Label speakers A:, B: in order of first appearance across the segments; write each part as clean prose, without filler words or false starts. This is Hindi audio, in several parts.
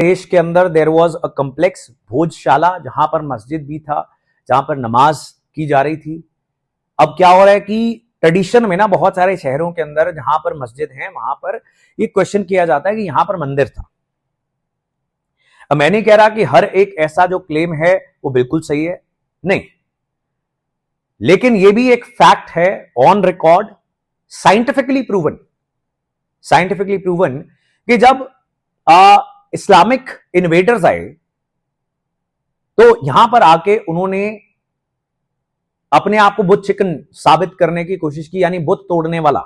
A: देश के अंदर there was a complex Bhojshala, जहां पर मस्जिद भी था, जहां पर नमाज की जा रही थी। अब क्या हो रहा है कि ट्रेडिशन में ना बहुत सारे शहरों के अंदर जहां पर मस्जिद है वहां पर ये क्वेश्चन किया जाता है कि यहां पर मंदिर था। अब मैं नहीं कह रहा कि हर एक ऐसा जो क्लेम है वो बिल्कुल सही है, नहीं, लेकिन ये भी एक फैक्ट है ऑन रिकॉर्ड, साइंटिफिकली प्रूवन कि जब इस्लामिक इन्वेडर्स आए तो यहां पर आके उन्होंने अपने आप को बुत चिकन साबित करने की कोशिश की, यानी बुत तोड़ने वाला।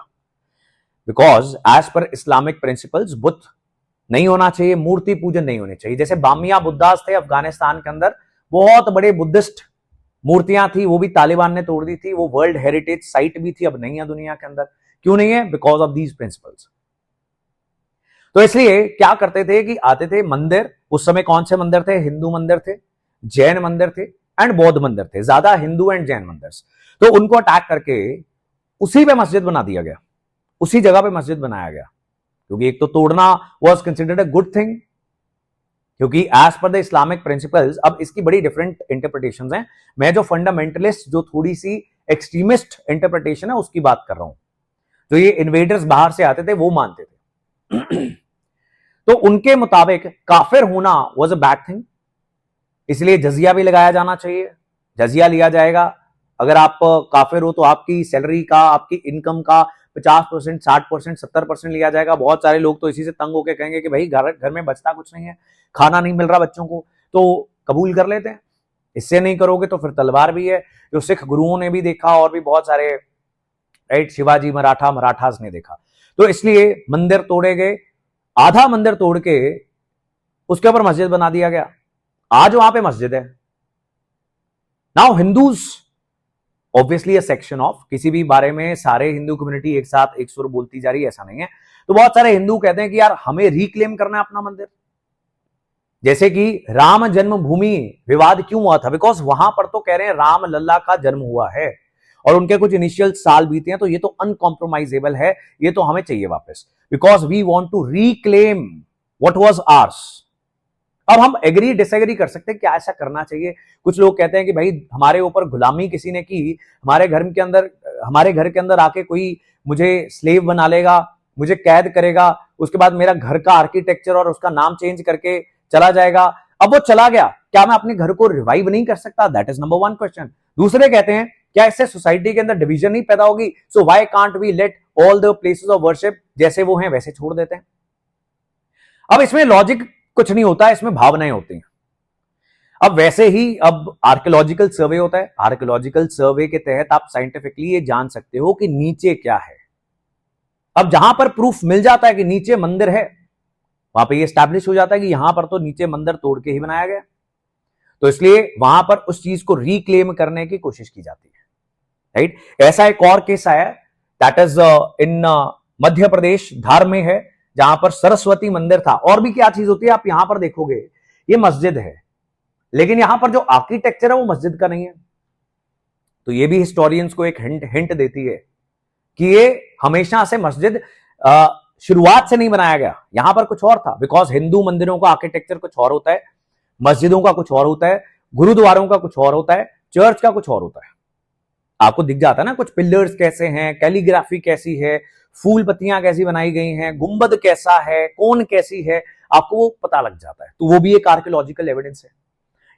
A: Because as per Islamic principles बुत नहीं होना चाहिए, मूर्ति पूजन नहीं होनी चाहिए। जैसे बामिया बुद्धास थे अफगानिस्तान के अंदर, बहुत बड़े बुद्धिस्ट मूर्तियां थी, वो भी तालिबान ने तोड़ दी थी। वो वर्ल्ड हेरिटेज साइट भी थी, अब नहीं है दुनिया के अंदर। क्यों नहीं है? Because of these principles. तो इसलिए क्या करते थे कि आते थे मंदिर, उस समय कौन से मंदिर थे? हिंदू मंदिर थे, जैन मंदिर थे एंड बौद्ध मंदिर थे, ज्यादा हिंदू एंड जैन मंदिर। तो उनको अटैक करके उसी पे मस्जिद बना दिया गया, उसी जगह पे मस्जिद बनाया गया। क्योंकि एक तो तोड़ना was considered a good thing, क्योंकि as per the Islamic principles. अब इसकी बड़ी डिफरेंट इंटरप्रिटेशंस हैं। मैं जो फंडामेंटलिस्ट, जो थोड़ी सी एक्सट्रीमिस्ट इंटरप्रिटेशन है उसकी बात कर रहा हूं, जो ये इन्वेडर्स बाहर से आते थे वो मानते थे। तो उनके मुताबिक काफिर होना वाज अ बैड थिंग, इसलिए जजिया भी लगाया जाना चाहिए। जजिया लिया जाएगा, अगर आप काफिर हो तो आपकी सैलरी का, आपकी इनकम का 50%, 60%, 70% लिया जाएगा। बहुत सारे लोग तो इसी से तंग होकर कहेंगे कि भाई घर में बचता कुछ नहीं है, खाना नहीं मिल रहा बच्चों को, तो कबूल कर लेते हैं। इससे नहीं करोगे तो फिर तलवार भी है, जो सिख गुरुओं ने भी देखा और भी बहुत सारे, राइट, शिवाजी मराठास ने देखा। तो इसलिए मंदिर तोड़े गए, आधा मंदिर तोड़ के उसके ऊपर मस्जिद बना दिया गया। आज वहां पे मस्जिद है। Now Hindus obviously a section of, किसी भी बारे में सारे हिंदू कम्युनिटी एक साथ एक सुर बोलती जा रही है ऐसा नहीं है। तो बहुत सारे हिंदू कहते हैं कि यार हमें रिक्लेम करना है अपना मंदिर। जैसे कि राम जन्मभूमि विवाद क्यों हुआ था? बिकॉज वहां पर तो कह रहे हैं राम लल्ला का जन्म हुआ है और उनके कुछ इनिशियल साल बीते हैं, तो ये तो अनकॉम्प्रोमाइजेबल है, ये तो हमें चाहिए वापस, because we want to reclaim what was ours. अब हम एग्री डिसएग्री कर सकते हैं क्या ऐसा करना चाहिए। कुछ लोग कहते हैं कि भाई हमारे ऊपर गुलामी किसी ने की, हमारे घर के अंदर आके कोई मुझे स्लेव बना लेगा, मुझे कैद करेगा, उसके बाद मेरा घर का आर्किटेक्चर और उसका नाम चेंज करके चला जाएगा। अब वो चला गया, क्या मैं अपने घर को रिवाइव नहीं कर सकता? That is number one question. दूसरे कहते हैं क्या इससे सोसाइटी के अंदर डिवीजन नहीं पैदा होगी? So why can't we let all the places of worship जैसे वो हैं वैसे छोड़ देते हैं? अब इसमें लॉजिक कुछ नहीं होता है, इसमें भावनाएं होती हैं। अब वैसे ही अब आर्कियोलॉजिकल सर्वे होता है, आर्कियोलॉजिकल सर्वे के तहत आप साइंटिफिकली ये जान सकते हो कि नीचे क्या है। अब जहां पर प्रूफ मिल जाता है कि नीचे मंदिर है, वहां पे ये एस्टैब्लिश हो जाता है कि यहां पर तो नीचे मंदिर तोड़ के ही बनाया गया, तो इसलिए वहां पर उस चीज को रिक्लेम करने की कोशिश की जाती है, राइट। ऐसा एक और केस आया, that is in Madhya Pradesh, धार में है, जहां पर सरस्वती मंदिर था। और भी क्या चीज होती है, आप यहां पर देखोगे ये मस्जिद है, लेकिन यहां पर जो आर्किटेक्चर है वो मस्जिद का नहीं है। तो ये भी हिस्टोरियंस को एक हिंट देती है कि ये हमेशा से मस्जिद शुरुआत से नहीं बनाया गया, यहां पर कुछ और था। बिकॉज हिंदू मंदिरों का आर्किटेक्चर कुछ और होता है, मस्जिदों का कुछ और होता है, गुरुद्वारों का कुछ और होता है, चर्च का कुछ और होता है। आपको दिख जाता है ना कुछ पिलर्स कैसे हैं, कैलीग्राफी कैसी है, फूल पत्तियां कैसी बनाई गई हैं, गुंबद कैसा है, कोन कैसी है, आपको वो पता लग जाता है। तो वो भी एक आर्कियोलॉजिकल एविडेंस है।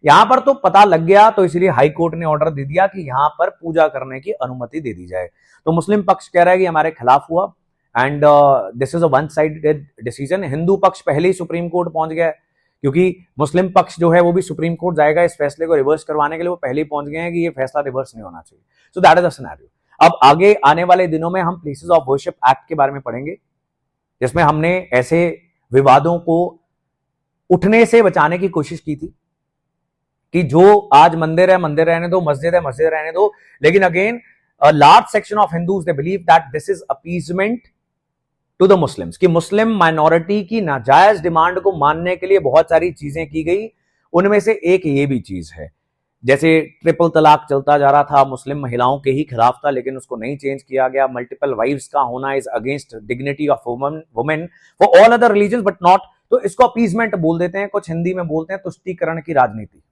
A: यहां पर तो पता लग गया, तो इसलिए हाई कोर्ट ने ऑर्डर दे दिया कि यहां पर पूजा करने की अनुमति दे दी जाए। तो मुस्लिम पक्ष कह रहा है कि हमारे खिलाफ हुआ and this is a one sided decision. Hindu पक्ष पहले ही सुप्रीम कोर्ट पहुंच गया, क्योंकि मुस्लिम पक्ष जो है वो भी सुप्रीम कोर्ट जाएगा इस फैसले को रिवर्स करवाने के लिए। वो पहले ही पहुंच गए हैं कि ये फैसला रिवर्स नहीं होना चाहिए। So that is a scenario. अब आगे आने वाले दिनों में हम प्लेसेस ऑफ वर्शिप एक्ट के बारे में पढ़ेंगे, जिसमें हमने ऐसे विवादों को उठने से बचाने की कोशिश की थी कि जो आज मंदिर है मंदिर रहने दो, मस्जिद है मस्जिद रहने दो। लेकिन again a large section of Hindus they believe that this is appeasement to the Muslims, कि मुस्लिम माइनॉरिटी की नाजायज डिमांड को मानने के लिए बहुत सारी चीजें की गई। उनमें से एक ये भी चीज है, जैसे ट्रिपल तलाक चलता जा रहा था, मुस्लिम महिलाओं के ही खिलाफ था, लेकिन उसको नहीं चेंज किया गया। मल्टीपल वाइफ्स का होना is against dignity of women for all other religion but not तो इसको अपीजमेंट बोल देते हैं, कुछ हिंदी में बोलते हैं तुष्टीकरण की राजनीति।